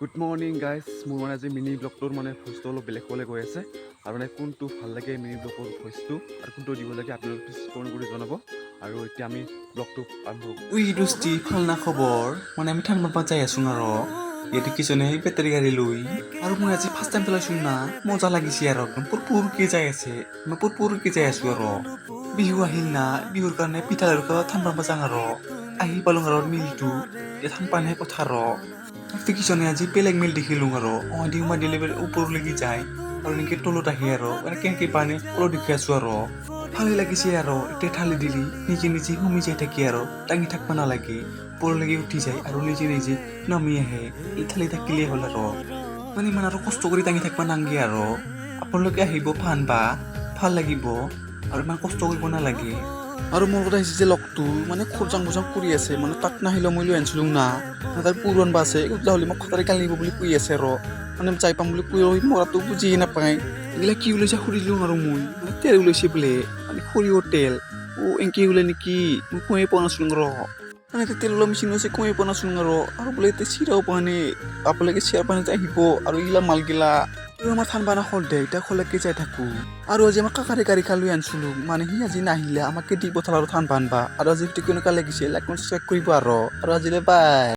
Good morning guys মোৰ মানে আজি মিনি ব্লগটোৰ মানে ভইচটো অলপ বেলেগ হ'বলৈ গৈ আছে আৰু মানে কোনটো ভাল লাগে মিনি ব্লগৰ ভইচটো আৰু কোনটো দিব লাগে আপোনালোকে প্লিজ কমেণ্ট কৰি জনাব আৰু এতিয়া আমি ব্লগটো আৰম্ভ কৰোঁ। উই দোস্তি ভাল না খবৰ মানে আমি ঠান মারবা যাই আছো আর ইয়াতে কিজনে বেটারি গাড়ি লই আর মই আজি ফার্স্ট টাইম চলাইছো না মজা লাগিছে আর একদম পুরপুরকে যাই আছে মই পুরপুরকে যাই আছো আর বিহু আহিল না বিহুর কারণে পিঠা লাড়ু ঠান মারবা যাং আর আহি পালং আর মিলটো যে ঠান পানে কথা আর কিজনে আজি বেলেগ মিল দেখিলো আর দিমা দিলে উপর লেগে যায় আর এনেকে তলত আহি আর মানে কেনেকে পানে তলত দেখি আছো আর ভালে লাগিছে আর এতিয়া ঠালি দিলি নিজে নিজে হুমি যাই থাকি আর দাঙি থাকবা নালাগে পৰলৈকে উঠি যায় আৰু নিজে নিজে নামি আহে ঠালি থাকিলে হ'ল আৰু মানে ইমান আৰু কষ্ট কৰি দাঙি থাকবা নাংগে আৰু আপোনালোকে আহিব ফানবা ভাল লাগিব আৰু ইমান কষ্ট কৰিব নালাগে আৰু মোৰ কথা হৈছে যে লগটো মানে খৰজাং বজাং কৰি আছে মানে তাক নাহিলেও মই লৈ আনিছিলো না তাৰ পুৰণ বা আছে উদলা হ'লে মোক খতাৰে কালি নিব বুলি কৈ আছে আৰু মানে যাই পাম বুলি কৈ মৰাটো বুজিয়ে নাপায় এইগিলা কি ওলাইছে সুধিলো আৰু মই মানে তেল ওলাইছে বোলে মানে সৰিয়হৰ তেল এনকে ওলাই নেকি মই কৈয়ে পোৱা নাছিলো ৰ মানে তেল ওলোৱা মেচিন আছে কৈয়ে পোৱা নাছিলো আৰু বোলে এতিয়া চিৰাও পোৱা নে আপোনালোকে চিৰা পানীতে আহিব আৰু এইগিলা মালগিলা আমাৰ ঠান বানা হল দে এতিয়া খোলাকে যাই থাকো আৰু আজি আমাৰ কাকাৰে গাড়ী খাল লৈ আনিছিলো মানে সি আজি নাহিলে আমাকে দি পঠাল আৰু ঠান বানবা আৰু আজি কেনেকুৱা লাগিছে লাইক সাবস্ক্ৰাইব কৰিব আৰু আজিলৈ বাই।